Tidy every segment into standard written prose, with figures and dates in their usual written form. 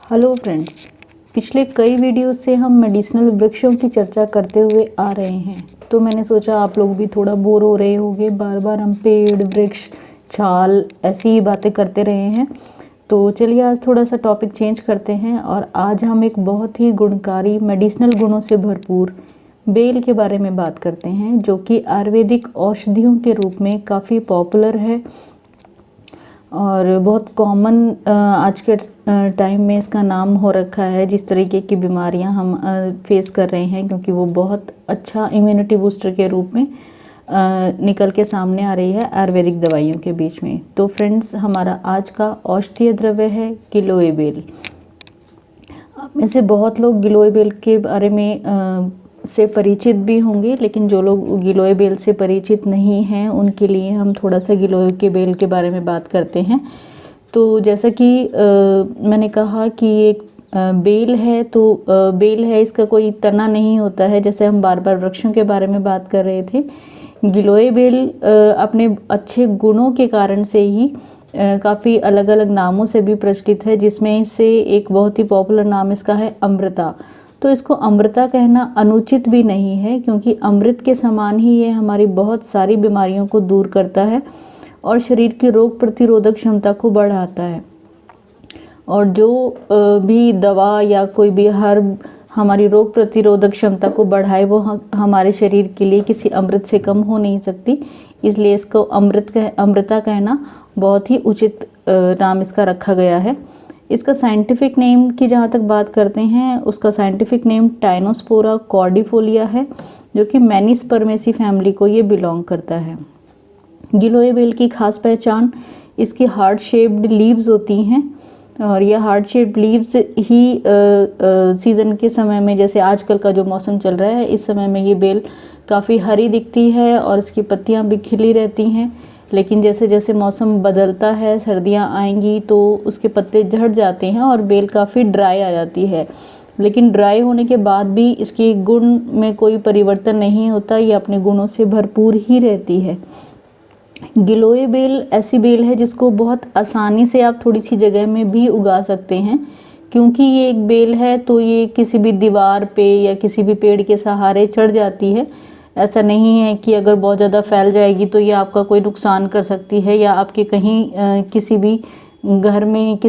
Hello friends, पिछले कई video से हम मेडिसिनल वृक्षों की चर्चा करते हुए आ रहे हैं। तो मैंने सोचा आप लोग भी थोड़ा बोर हो रहे होंगे, बार बार हम पेड़ वृक्ष छाल ऐसी ही बातें करते रहे हैं। तो चलिए आज थोड़ा सा टॉपिक चेंज करते हैं और आज हम एक बहुत ही गुणकारी मेडिसिनल गुणों से भरपूर बेल के बारे में बात करते हैं, जो कि आयुर्वेदिक औषधियों के रूप में काफ़ी पॉपुलर है और बहुत कॉमन आज के टाइम में इसका नाम हो रखा है। जिस तरीके की बीमारियां हम फेस कर रहे हैं, क्योंकि वो बहुत अच्छा इम्यूनिटी बूस्टर के रूप में निकल के सामने आ रही है आयुर्वेदिक दवाइयों के बीच में। तो फ्रेंड्स, हमारा आज का औषधीय द्रव्य है गिलोय बेल। आप में से बहुत लोग गिलोय बेल के बारे में से परिचित भी होंगे, लेकिन जो लोग गिलोय बेल से परिचित नहीं हैं उनके लिए हम थोड़ा सा गिलोय के बेल के बारे में बात करते हैं। तो जैसा कि मैंने कहा कि एक बेल है, तो बेल है, इसका कोई तना नहीं होता है, जैसे हम बार बार वृक्षों के बारे में बात कर रहे थे। गिलोय बेल अपने अच्छे गुणों के कारण से ही काफ़ी अलग अलग नामों से भी प्रचलित है, जिसमें से एक बहुत ही पॉपुलर नाम इसका है अमृता। तो इसको अमृता कहना अनुचित भी नहीं है, क्योंकि अमृत के समान ही ये हमारी बहुत सारी बीमारियों को दूर करता है और शरीर की रोग प्रतिरोधक क्षमता को बढ़ाता है। और जो भी दवा या कोई भी हर्ब हमारी रोग प्रतिरोधक क्षमता को बढ़ाए, वो हमारे शरीर के लिए किसी अमृत से कम हो नहीं सकती। इसलिए इसको अमृता कहना बहुत ही उचित नाम इसका रखा गया है। इसका साइंटिफिक नेम की जहाँ तक बात करते हैं, उसका साइंटिफिक नेम टाइनोस्पोरा कॉर्डिफोलिया है, जो कि मैनीस्पर्मेसी फैमिली को ये बिलोंग करता है। गिलोय बेल की खास पहचान इसकी हार्ट शेप्ड लीव्स होती हैं, और यह हार्ट शेप्ड लीव्स ही सीज़न के समय में, जैसे आजकल का जो मौसम चल रहा है, इस समय में ये बेल काफ़ी हरी दिखती है और इसकी पत्तियाँ भी खिली रहती हैं। लेकिन जैसे जैसे मौसम बदलता है, सर्दियाँ आएंगी, तो उसके पत्ते झड़ जाते हैं और बेल काफ़ी ड्राई आ जाती है। लेकिन ड्राई होने के बाद भी इसके गुण में कोई परिवर्तन नहीं होता, ये अपने गुणों से भरपूर ही रहती है। गिलोय बेल ऐसी बेल है जिसको बहुत आसानी से आप थोड़ी सी जगह में भी उगा सकते हैं, क्योंकि ये एक बेल है तो ये किसी भी दीवार पे या किसी भी पेड़ के सहारे चढ़ जाती है। ऐसा नहीं है कि अगर बहुत ज़्यादा फैल जाएगी तो ये आपका कोई नुकसान कर सकती है, या आपके कहीं किसी भी घर में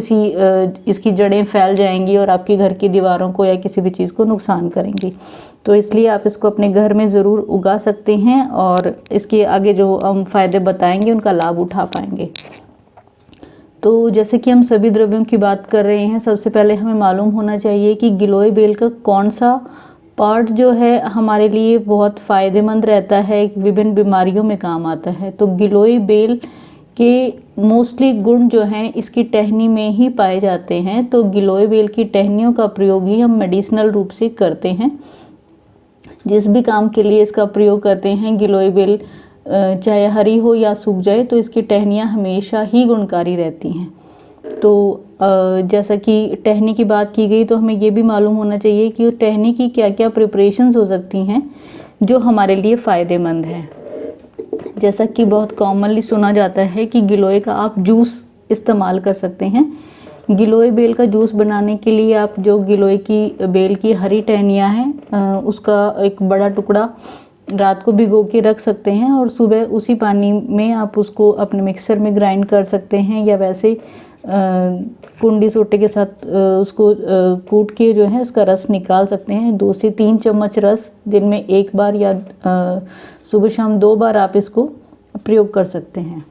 इसकी जड़ें फैल जाएंगी और आपके घर की दीवारों को या किसी भी चीज़ को नुकसान करेंगी। तो इसलिए आप इसको अपने घर में ज़रूर उगा सकते हैं और इसके आगे जो हम फ़ायदे बताएंगे उनका लाभ उठा पाएंगे। तो जैसे कि हम सभी द्रव्यों की बात कर रहे हैं, सबसे पहले हमें मालूम होना चाहिए कि गिलोय बेल का कौन सा पार्ट जो है हमारे लिए बहुत फ़ायदेमंद रहता है, विभिन्न बीमारियों में काम आता है। तो गिलोय बेल के मोस्टली गुण जो हैं इसकी टहनी में ही पाए जाते हैं। तो गिलोय बेल की टहनियों का प्रयोग ही हम मेडिसिनल रूप से करते हैं। जिस भी काम के लिए इसका प्रयोग करते हैं, गिलोय बेल चाहे हरी हो या सूख जाए, तो इसकी टहनियाँ हमेशा ही गुणकारी रहती हैं। तो जैसा कि टहनी की बात की गई, तो हमें ये भी मालूम होना चाहिए कि टहनी की क्या क्या प्रिपरेशंस हो सकती हैं जो हमारे लिए फ़ायदेमंद हैं। जैसा कि बहुत कॉमनली सुना जाता है कि गिलोय का आप जूस इस्तेमाल कर सकते हैं। गिलोय बेल का जूस बनाने के लिए आप जो गिलोय की बेल की हरी टहनियाँ हैं, उसका एक बड़ा टुकड़ा रात को भिगो के रख सकते हैं और सुबह उसी पानी में आप उसको अपने मिक्सर में ग्राइंड कर सकते हैं, या वैसे कुंडी सोटे के साथ उसको कूट के जो है इसका रस निकाल सकते हैं। 2 से 3 चम्मच रस दिन में एक बार या सुबह शाम 2 बार आप इसको प्रयोग कर सकते हैं।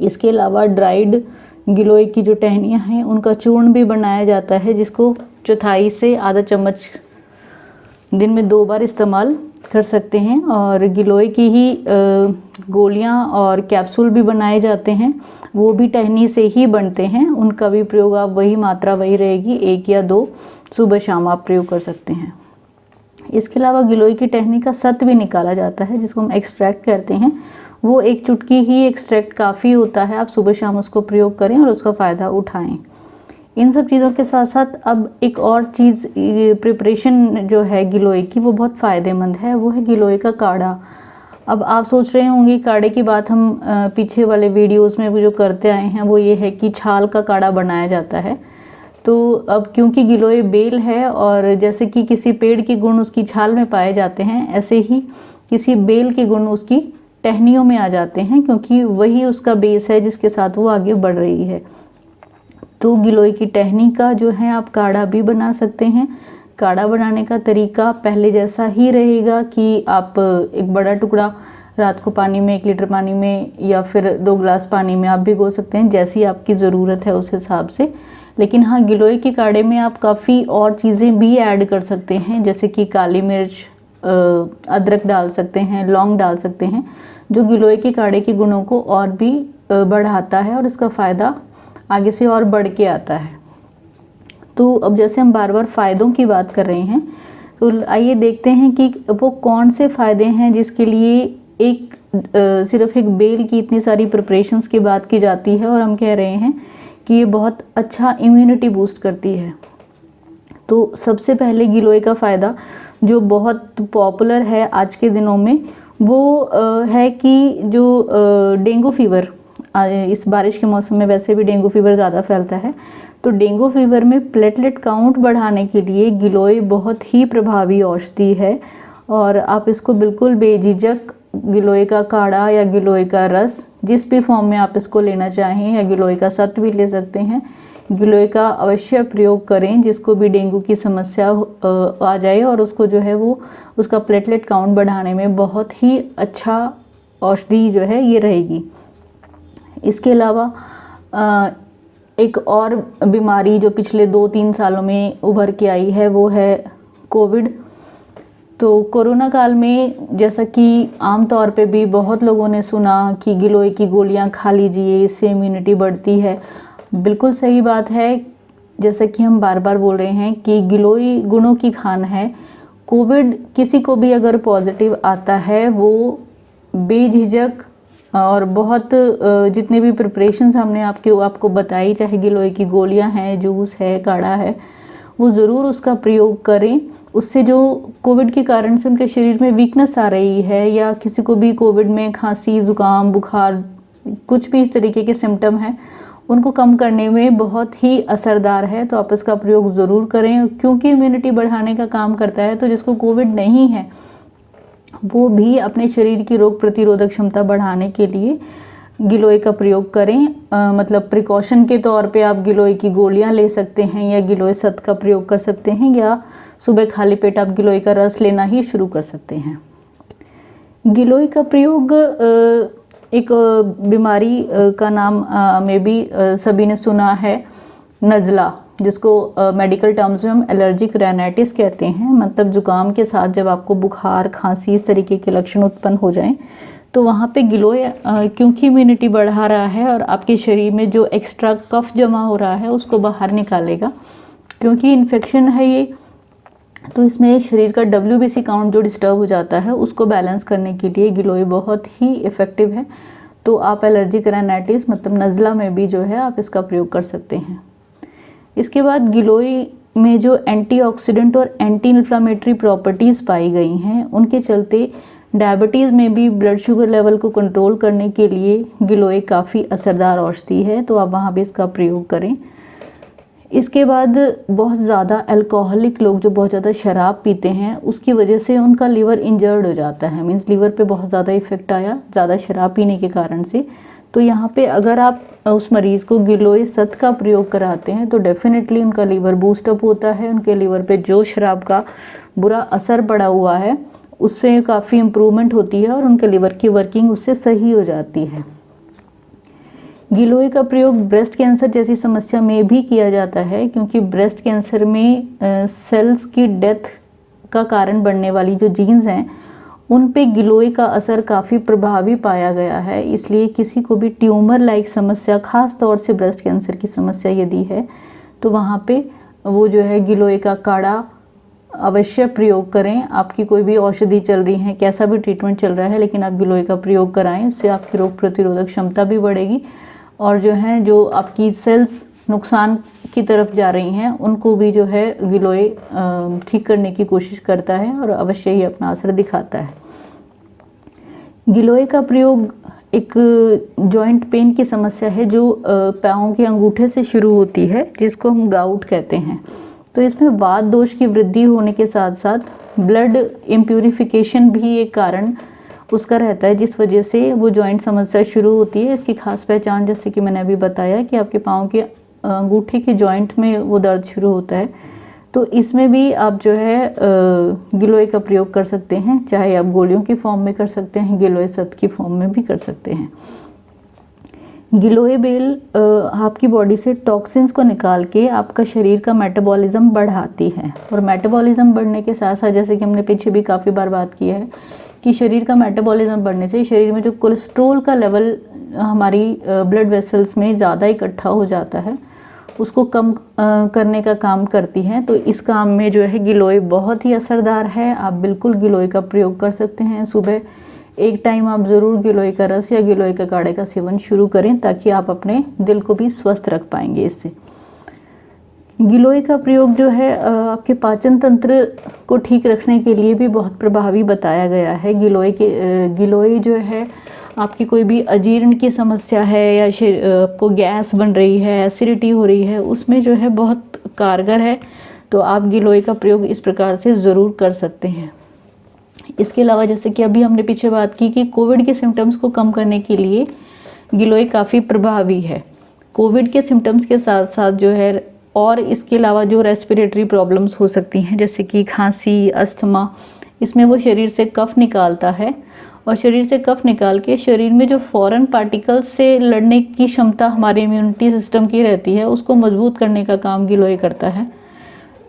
इसके अलावा ड्राइड गिलोय की जो टहनियाँ हैं उनका चूर्ण भी बनाया जाता है, जिसको 1/4 से आधा चम्मच दिन में 2 बार इस्तेमाल कर सकते हैं। और गिलोय की ही गोलियां और कैप्सूल भी बनाए जाते हैं, वो भी टहनी से ही बनते हैं। उनका भी प्रयोग आप वही मात्रा वही रहेगी, 1 या 2 सुबह शाम आप प्रयोग कर सकते हैं। इसके अलावा गिलोय की टहनी का सत्व भी निकाला जाता है, जिसको हम एक्सट्रैक्ट करते हैं। वो एक चुटकी ही एक्सट्रैक्ट काफ़ी होता है, आप सुबह शाम उसको प्रयोग करें और उसका फ़ायदा उठाएं। इन सब चीज़ों के साथ साथ अब एक और चीज़ प्रिपरेशन जो है गिलोय की, वो बहुत फ़ायदेमंद है, वो है गिलोय का काढ़ा। अब आप सोच रहे होंगे, काढ़े की बात हम पीछे वाले वीडियोस में जो करते आए हैं वो ये है कि छाल का काढ़ा बनाया जाता है। तो अब क्योंकि गिलोय बेल है और जैसे कि किसी पेड़ के गुण उसकी छाल में पाए जाते हैं, ऐसे ही किसी बेल के गुण उसकी टहनियों में आ जाते हैं, क्योंकि वही उसका बेस है जिसके साथ वो आगे बढ़ रही है। तो गिलोय की टहनी का जो है आप काढ़ा भी बना सकते हैं। काढ़ा बनाने का तरीका पहले जैसा ही रहेगा कि आप एक बड़ा टुकड़ा रात को पानी में 1 लीटर पानी में या फिर 2 गिलास पानी में आप भिगो सकते हैं, जैसी आपकी ज़रूरत है उस हिसाब से। लेकिन हाँ, गिलोय के काढ़े में आप काफ़ी और चीज़ें भी ऐड कर सकते हैं, जैसे कि काली मिर्च, अदरक डाल सकते हैं, लौंग डाल सकते हैं, जो गिलोय के काढ़े के गुणों को और भी बढ़ाता है और इसका फ़ायदा आगे से और बढ़ के आता है। तो अब जैसे हम बार बार फ़ायदों की बात कर रहे हैं, तो आइए देखते हैं कि वो कौन से फ़ायदे हैं जिसके लिए सिर्फ एक बेल की इतनी सारी प्रिपरेशंस की बात की जाती है और हम कह रहे हैं कि ये बहुत अच्छा इम्यूनिटी बूस्ट करती है। तो सबसे पहले गिलोय का फ़ायदा जो बहुत पॉपुलर है आज के दिनों में, वो है कि जो डेंगू फीवर, इस बारिश के मौसम में वैसे भी डेंगू फीवर ज़्यादा फैलता है, तो डेंगू फीवर में प्लेटलेट काउंट बढ़ाने के लिए गिलोय बहुत ही प्रभावी औषधि है। और आप इसको बिल्कुल बेझिझक गिलोय का काढ़ा या गिलोय का रस, जिस भी फॉर्म में आप इसको लेना चाहें, या गिलोय का सत्व भी ले सकते हैं, गिलोय का अवश्य प्रयोग करें जिसको भी डेंगू की समस्या आ जाए और उसको जो है वो उसका प्लेटलेट काउंट बढ़ाने में बहुत ही अच्छा औषधि जो है ये रहेगी। इसके अलावा एक और बीमारी जो पिछले 2-3 सालों में उभर के आई है वो है कोविड। तो कोरोना काल में जैसा कि आम तौर पे भी बहुत लोगों ने सुना कि गिलोय की गोलियां खा लीजिए, इससे इम्यूनिटी बढ़ती है। बिल्कुल सही बात है, जैसा कि हम बार बार बोल रहे हैं कि गिलोय गुणों की खान है। कोविड किसी को भी अगर पॉजिटिव आता है, वो बेझिझक और बहुत जितने भी प्रिपरेशंस हमने आपको बताई, चाहे गिलोय की गोलियां हैं, जूस है, काढ़ा है, वो ज़रूर उसका प्रयोग करें। उससे जो कोविड के कारण से उनके शरीर में वीकनेस आ रही है, या किसी को भी कोविड में खांसी, ज़ुकाम, बुखार, कुछ भी इस तरीके के सिम्टम हैं, उनको कम करने में बहुत ही असरदार है। तो आप इसका प्रयोग ज़रूर करें, क्योंकि इम्यूनिटी बढ़ाने का काम करता है। तो जिसको कोविड नहीं है वो भी अपने शरीर की रोग प्रतिरोधक क्षमता बढ़ाने के लिए गिलोय का प्रयोग करें। मतलब प्रिकॉशन के तौर पे आप गिलोय की गोलियां ले सकते हैं या गिलोय सत्व का प्रयोग कर सकते हैं, या सुबह खाली पेट आप गिलोय का रस लेना ही शुरू कर सकते हैं। गिलोय का प्रयोग एक बीमारी का नाम में भी सभी ने सुना है, नज़ला, जिसको मेडिकल टर्म्स में हम एलर्जिक राइनाइटिस कहते हैं। मतलब जुकाम के साथ जब आपको बुखार, खांसी, इस तरीके के लक्षण उत्पन्न हो जाएं, तो वहाँ पे गिलोय क्योंकि इम्यूनिटी बढ़ा रहा है और आपके शरीर में जो एक्स्ट्रा कफ जमा हो रहा है उसको बाहर निकालेगा। क्योंकि इन्फेक्शन है ये, तो इसमें शरीर का WBC काउंट जो डिस्टर्ब हो जाता है उसको बैलेंस करने के लिए गिलोय बहुत ही इफ़ेक्टिव है। तो आप एलर्जिक राइनाइटिस मतलब नज़ला में भी जो है आप इसका प्रयोग कर सकते हैं। इसके बाद गिलोय में जो एंटीऑक्सीडेंट और एंटी इन्फ्लामेटरी प्रॉपर्टीज़ पाई गई हैं, उनके चलते डायबिटीज़ में भी ब्लड शुगर लेवल को कंट्रोल करने के लिए गिलोय काफ़ी असरदार औषधि है। तो आप वहाँ भी इसका प्रयोग करें। इसके बाद बहुत ज़्यादा अल्कोहलिक लोग जो बहुत ज़्यादा शराब पीते हैं, उसकी वजह से उनका लीवर इंजर्ड हो जाता है, मीन्स लीवर पे बहुत ज़्यादा इफेक्ट आया ज़्यादा शराब पीने के कारण से। तो यहाँ पे अगर आप उस मरीज़ को गिलोय सत्व का प्रयोग कराते हैं तो डेफिनेटली उनका लीवर बूस्टअप होता है, उनके लीवर पे जो शराब का बुरा असर पड़ा हुआ है उससे काफ़ी इम्प्रूवमेंट होती है और उनके लीवर की वर्किंग उससे सही हो जाती है। गिलोय का प्रयोग ब्रेस्ट कैंसर जैसी समस्या में भी किया जाता है, क्योंकि ब्रेस्ट कैंसर में सेल्स की डेथ का कारण बनने वाली जो जीन्स हैं उन पे गिलोय का असर काफ़ी प्रभावी पाया गया है। इसलिए किसी को भी ट्यूमर लाइक समस्या, ख़ास तौर से ब्रेस्ट कैंसर की समस्या यदि है, तो वहाँ पे वो जो है गिलोय का काढ़ा अवश्य प्रयोग करें। आपकी कोई भी औषधि चल रही है, कैसा भी ट्रीटमेंट चल रहा है, लेकिन आप गिलोय का प्रयोग कराएं, इससे आपकी रोग प्रतिरोधक क्षमता भी बढ़ेगी और जो आपकी सेल्स नुकसान की तरफ जा रही हैं उनको भी जो है गिलोय ठीक करने की कोशिश करता है और अवश्य ही अपना असर दिखाता है। गिलोय का प्रयोग एक जॉइंट पेन की समस्या है जो पाँव के अंगूठे से शुरू होती है, जिसको हम गाउट कहते हैं। तो इसमें वात दोष की वृद्धि होने के साथ साथ ब्लड इम्प्यूरिफिकेशन भी एक कारण उसका रहता है, जिस वजह से वो जॉइंट समस्या शुरू होती है। इसकी खास पहचान जैसे कि मैंने अभी बताया कि आपके पाँव के अंगूठे के जॉइंट में वो दर्द शुरू होता है। तो इसमें भी आप जो है गिलोय का प्रयोग कर सकते हैं, चाहे आप गोलियों की फॉर्म में कर सकते हैं, गिलोय सत्व की फॉर्म में भी कर सकते हैं। गिलोय बेल आपकी बॉडी से टॉक्सिन्स को निकाल के आपका शरीर का मेटाबॉलिज्म बढ़ाती है, और मेटाबॉलिज्म बढ़ने के साथ साथ जैसे कि हमने पीछे भी काफ़ी बार बात की है कि शरीर का मेटाबॉलिज्म बढ़ने से शरीर में जो कोलेस्ट्रॉल का लेवल हमारी ब्लड वेसल्स में ज़्यादा इकट्ठा हो जाता है, उसको कम करने का काम करती हैं। तो इस काम में जो है गिलोय बहुत ही असरदार है। आप बिल्कुल गिलोय का प्रयोग कर सकते हैं। सुबह एक टाइम आप ज़रूर गिलोय का रस या गिलोय का काढ़े का सेवन शुरू करें, ताकि आप अपने दिल को भी स्वस्थ रख पाएंगे इससे। गिलोय का प्रयोग जो है आपके पाचन तंत्र को ठीक रखने के लिए भी बहुत प्रभावी बताया गया है। गिलोय जो है आपकी कोई भी अजीर्ण की समस्या है या आपको गैस बन रही है, एसिडिटी हो रही है, उसमें जो है बहुत कारगर है। तो आप गिलोय का प्रयोग इस प्रकार से ज़रूर कर सकते हैं। इसके अलावा जैसे कि अभी हमने पीछे बात की कि कोविड के सिम्टम्स को कम करने के लिए गिलोय काफ़ी प्रभावी है। कोविड के सिम्टम्स के साथ साथ जो है और इसके अलावा जो रेस्पिरेटरी प्रॉब्लम्स हो सकती हैं, जैसे कि खांसी, अस्थमा, इसमें वो शरीर से कफ निकालता है, और शरीर से कफ निकाल के शरीर में जो फॉरेन पार्टिकल्स से लड़ने की क्षमता हमारे इम्यूनिटी सिस्टम की रहती है, उसको मजबूत करने का काम गिलोय करता है।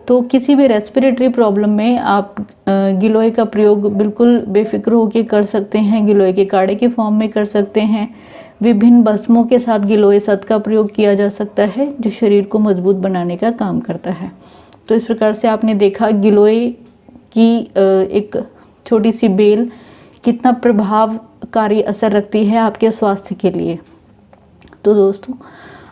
तो किसी भी रेस्पिरेटरी प्रॉब्लम में आप गिलोय का प्रयोग बिल्कुल बेफिक्र होकर कर सकते हैं। गिलोय के काढ़े के फॉर्म में कर सकते हैं। विभिन्न भस्मों के साथ गिलोय सत्व का प्रयोग किया जा सकता है, जो शरीर को मजबूत बनाने का काम करता है। तो इस प्रकार से आपने देखा गिलोय की एक छोटी सी बेल कितना प्रभावकारी असर रखती है आपके स्वास्थ्य के लिए। तो दोस्तों,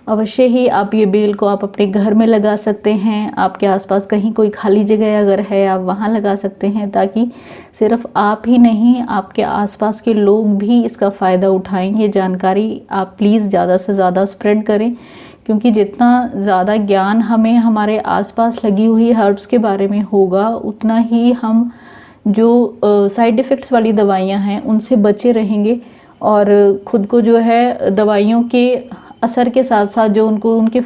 अवश्य ही आप ये बेल को आप अपने घर में लगा सकते हैं। आपके आसपास कहीं कोई खाली जगह अगर है, आप वहाँ लगा सकते हैं, ताकि सिर्फ आप ही नहीं, आपके आसपास के लोग भी इसका फ़ायदा उठाएं। ये जानकारी आप प्लीज़ ज़्यादा से ज़्यादा स्प्रेड करें, क्योंकि जितना ज़्यादा ज्ञान हमें हमारे आसपास लगी हुई हर्ब्स के बारे में होगा, उतना ही हम जो साइड इफ़ेक्ट्स वाली दवाइयाँ हैं उनसे बचे रहेंगे, और ख़ुद को जो है दवाइयों के असर के साथ साथ जो उनके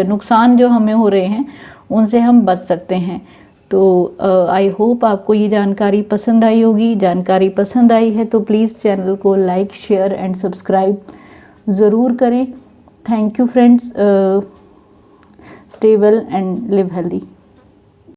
नुकसान जो हमें हो रहे हैं, उनसे हम बच सकते हैं। तो आई होप आपको ये जानकारी पसंद आई होगी। जानकारी पसंद आई है तो प्लीज़ चैनल को लाइक, शेयर एंड सब्सक्राइब ज़रूर करें। Thank you friends. Stay well and live healthy.